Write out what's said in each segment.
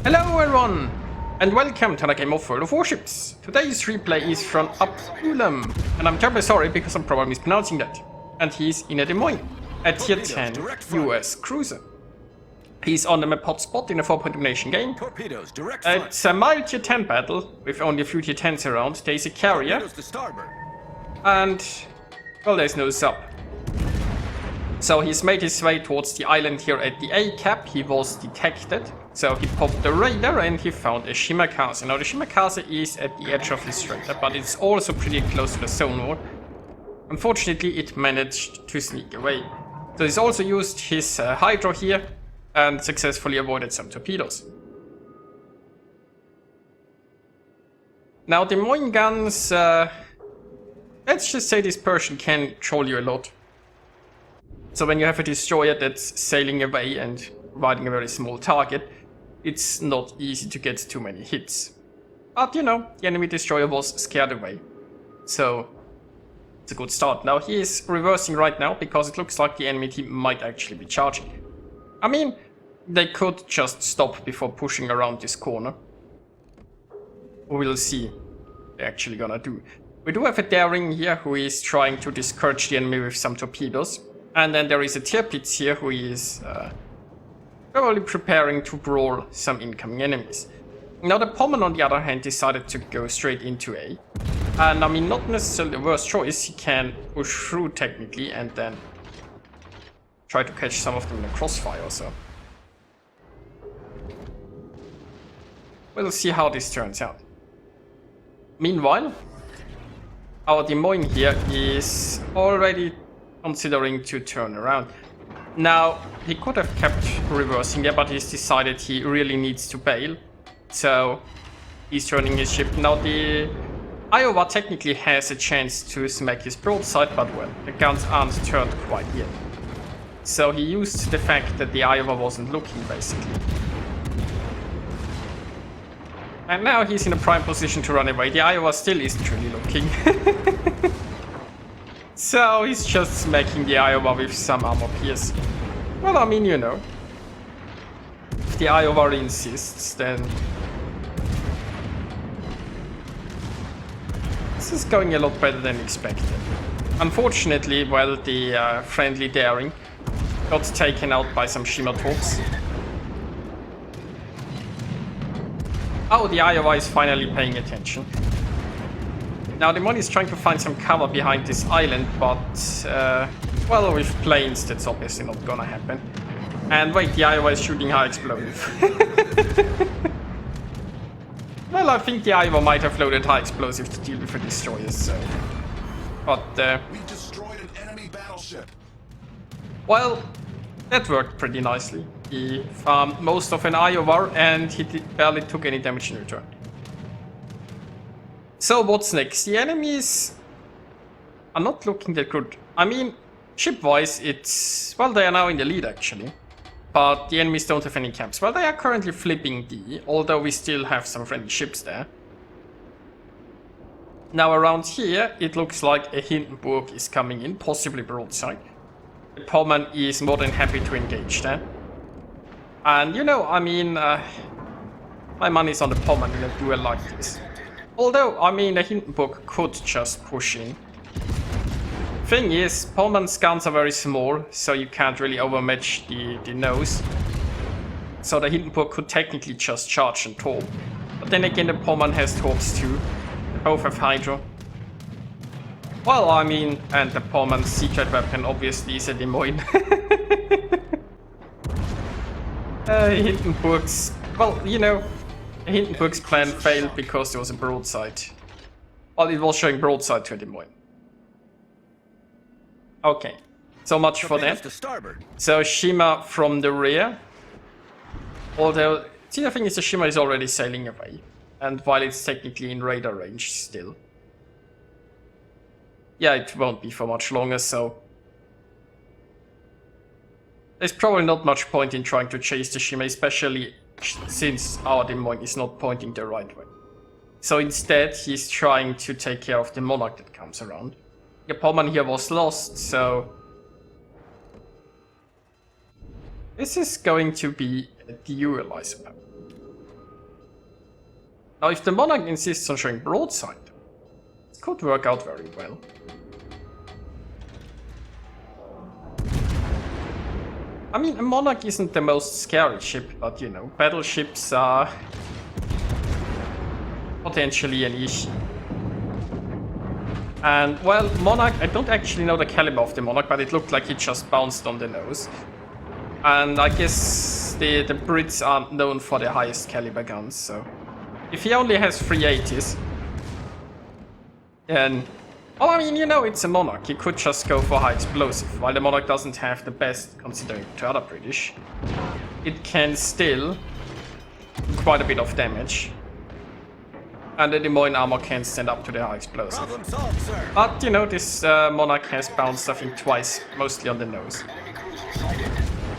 Hello everyone, and welcome to the game of World of Warships. Today's replay is from Aetam, and I'm terribly sorry because I'm probably mispronouncing that. And he's in a Des Moines, a tier 10 US cruiser. He's on the map hotspot in a 4-point domination game. It's a mild tier 10 battle with only a few tier 10s around. There's a carrier, and well, there's no sub. So he's made his way towards the island here at the A cap. He was detected, so he popped the radar and he found a Shimakaze. Now the Shimakaze is at the edge of this radar, but it's also pretty close to the zone war. Unfortunately, it managed to sneak away. So he's also used his hydro here and successfully avoided some torpedoes. Now the Moines guns, let's just say this Persian can troll you a lot. So when you have a destroyer that's sailing away and riding a very small target, it's not easy to get too many hits. But you know, the enemy destroyer was scared away. So it's a good start. Now he is reversing right now because it looks like the enemy team might actually be charging. I mean, they could just stop before pushing around this corner. We'll see what they're actually gonna do. We do have a daring here who is trying to discourage the enemy with some torpedoes. And then there is a Tirpitz here who is probably preparing to brawl some incoming enemies. Now the Pommern on the other hand decided to go straight into A. And I mean, not necessarily the worst choice. He can push through technically and then try to catch some of them in a crossfire or so. We'll see how this turns out. Meanwhile, our Des Moines here is already considering to turn around. Now, he could have kept reversing there, but he's decided he really needs to bail. So, he's turning his ship. Now, the Iowa technically has a chance to smack his broadside, but well, the guns aren't turned quite yet. So, he used the fact that the Iowa wasn't looking, basically. And now he's in a prime position to run away. The Iowa still isn't really looking. So he's just smacking the Iowa with some armor pierce. Well, I mean, you know. If the Iowa insists, then this is going a lot better than expected. Unfortunately, well, the friendly daring got taken out by some Shima torps. Oh, the Iowa is finally paying attention. Now the Moines is trying to find some cover behind this island, but well, with planes that's obviously not gonna happen. And wait, the Iowa is shooting high explosive. Well, I think the Iowa might have loaded high explosive to deal with the destroyers, so. But we destroyed an enemy battleship. Well, that worked pretty nicely. He farmed most of an Iowa and he barely took any damage in return. So what's next? The enemies are not looking that good. I mean, ship-wise, it's... well, they are now in the lead, actually. But the enemies don't have any camps. Well, they are currently flipping D, although we still have some friendly ships there. Now, around here, it looks like a Hindenburg is coming in, possibly broadside. The Pommern is more than happy to engage there. And, you know, I mean, my money's on the Pommern in a duel like this. Although, I mean, the Hindenburg could just push in. Thing is, Pommern's guns are very small, so you can't really overmatch the nose. So the Hindenburg could technically just charge and torp. But then again, the Pommern has torps too. They both have hydro. Well, I mean, and the Pommern's secret weapon obviously is a Des Moines. Hindenburg's... well, you know... Hindenburg's plan failed because there was a broadside. Well, it was showing broadside to Des Moines. Okay, so much for that. So Shima from the rear. Although, see, the thing is, the Shima is already sailing away. And while it's technically in radar range still. Yeah, it won't be for much longer, so... there's probably not much point in trying to chase the Shima, especially since our Des Moines is not pointing the right way. So instead, he's trying to take care of the Monarch that comes around. The Pommern here was lost, so this is going to be a duel, I suppose. Now if the Monarch insists on showing Broadside, it could work out very well. I mean, a Monarch isn't the most scary ship, but you know, battleships are potentially an issue. And, well, Monarch, I don't actually know the caliber of the Monarch, but it looked like it just bounced on the nose. And I guess the Brits are known for their highest caliber guns, so... If he only has 380s, then... Well, I mean, you know, it's a Monarch. He could just go for high explosive, while the Monarch doesn't have the best, considering to other British. It can still do quite a bit of damage. And the Des Moines armor can stand up to the high explosive. Problem solved, sir. But, you know, this Monarch has bounced, I think, twice, mostly on the nose.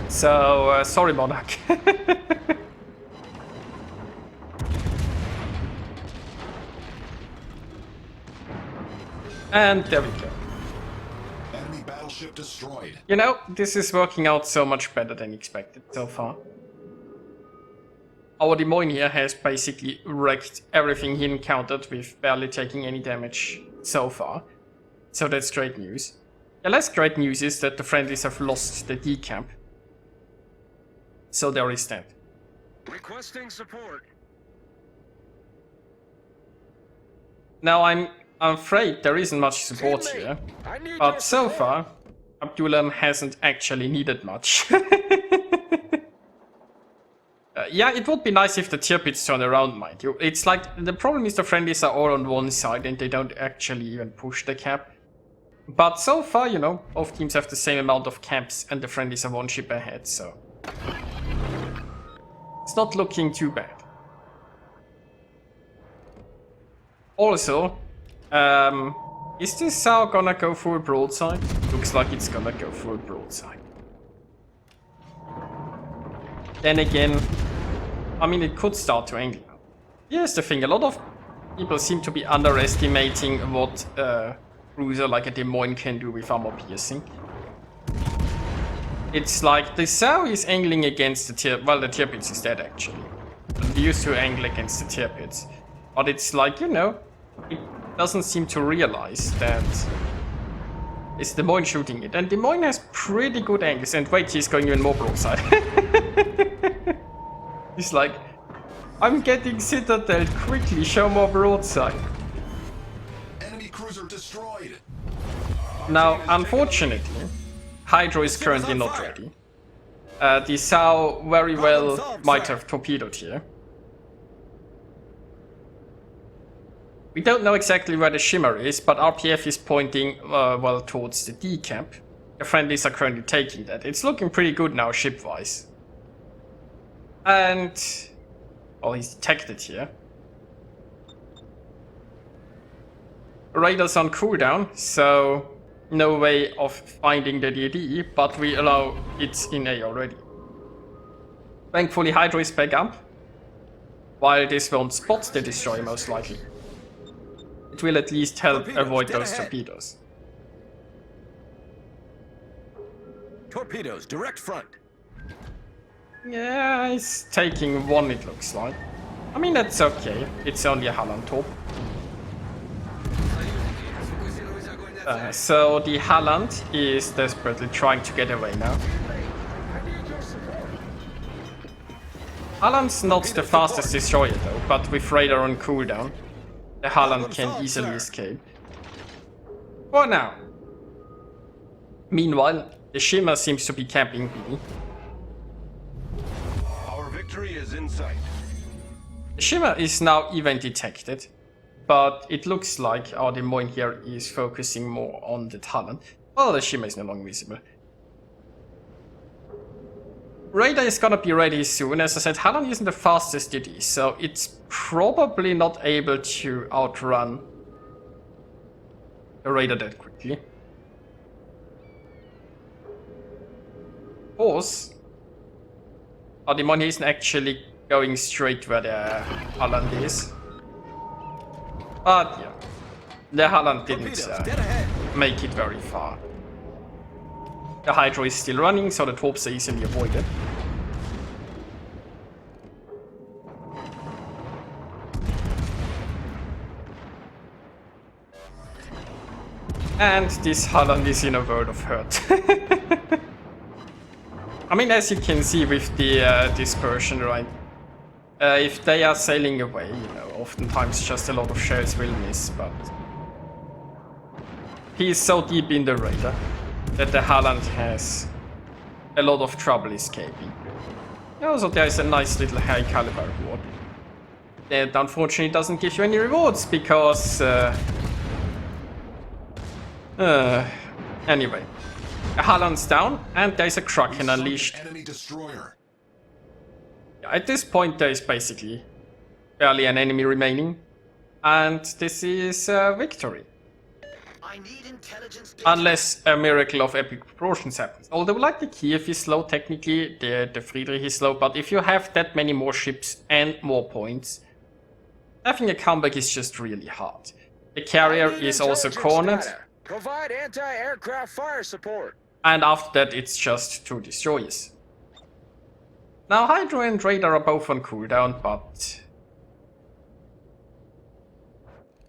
So, sorry, Monarch. And there we go. Enemy battleship destroyed. You know, this is working out so much better than expected so far. Our Des Moines here has basically wrecked everything he encountered with barely taking any damage so far. So that's great news. The less great news is that the friendlies have lost the D camp. So there is that. Requesting support. Now I'm afraid there isn't much support here. But so far, Abdullah hasn't actually needed much. Yeah, it would be nice if the tier pits turn around, mind you. It's like, the problem is the friendlies are all on one side and they don't actually even push the cap. But so far, you know, both teams have the same amount of caps and the friendlies are one ship ahead, so... It's not looking too bad. Also, is this SAO gonna go full broadside? Looks like it's gonna go full broadside. Then again, I mean, it could start to angle. Here's the thing, a lot of people seem to be underestimating what a cruiser like a Des Moines can do with armor piercing. It's like, the SAO is angling against the tier, well, the tier pits is dead actually. They used to angle against the tier pits. But it's like, you know, it doesn't seem to realize that it's Des Moines shooting it. And Des Moines has pretty good angles, and wait, he's going even more broadside. He's like, I'm getting Citadel, quickly show more broadside. Enemy cruiser destroyed. Now, unfortunately, Hydro is currently not ready. The SAO very well might have torpedoed here. We don't know exactly where the Shimmer is, but RPF is pointing, well, towards the D camp. The friendlies are currently taking that. It's looking pretty good now, ship-wise. And... well, he's detected here. Radar's on cooldown, so no way of finding the DD, but we allow it in A already. Thankfully, Hydro is back up, while this won't spot the destroyer most likely. It will at least help avoid those torpedoes. Torpedoes, direct front. Yeah, he's taking one, it looks like. I mean, that's okay. It's only a Halland torp. So the Halland is desperately trying to get away now. Halland's not the fastest destroyer though, but with radar on cooldown, the Halland can easily escape. For now. Meanwhile, the Shimmer seems to be camping B. Our victory is in sight. The Shimmer is now even detected, but it looks like our Des Moines here is focusing more on the Halland. Well, the Shimmer is no longer visible. Radar is gonna be ready soon. As I said, Halland isn't the fastest DD, so it's probably not able to outrun the radar that quickly. Of course, our Des Moines isn't actually going straight where the Halland is. But yeah, the Halland didn't make it very far. The Hydro is still running, so the torps are easily avoided. And this Holland is in a world of hurt. I mean, as you can see with the dispersion, right? If they are sailing away, you know, oftentimes just a lot of shells will miss, but he is so deep in the radar that the Holland has a lot of trouble escaping. Also, there is a nice little high caliber reward. That unfortunately doesn't give you any rewards because anyway, a Holland's down and there's a Kraken unleashed. Enemy destroyer. At this point there is basically barely an enemy remaining, and this is victory. I need intelligence data. Unless a miracle of epic proportions happens. Although like the Kiev is slow technically, the Friedrich is slow, but if you have that many more ships and more points, having a comeback is just really hard. The carrier is also cornered. Data. Provide anti-aircraft fire support. And after that, it's just 2 destroyers. Now, Hydro and Radar are both on cooldown, but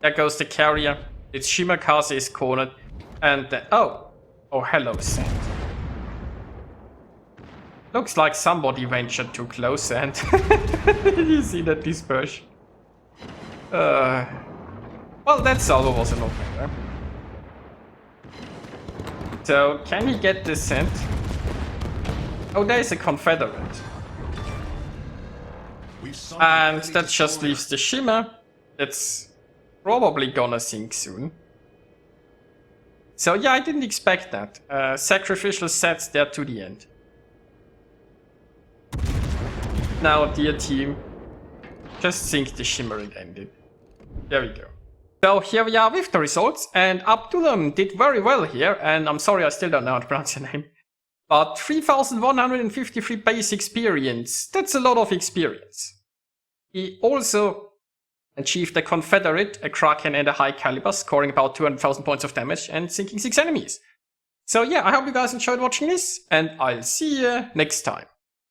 there goes the carrier. Its Shimakaze is cornered, and then, oh, hello, Sand. Looks like somebody ventured too close, and you see that dispersion. Well, that salvo was an opener. So, can he get this sent? Oh, there is a Confederate. And that just leaves the Shimmer. That's probably gonna sink soon. So yeah, I didn't expect that. Sacrificial sets there to the end. Now, dear team, just sink the Shimmer and end it. There we go. So here we are with the results, and Abdullam did very well here, and I'm sorry I still don't know how to pronounce your name. But 3,153 base experience, that's a lot of experience. He also achieved a Confederate, a Kraken and a high caliber, scoring about 200,000 points of damage and sinking 6 enemies. So yeah, I hope you guys enjoyed watching this, and I'll see you next time.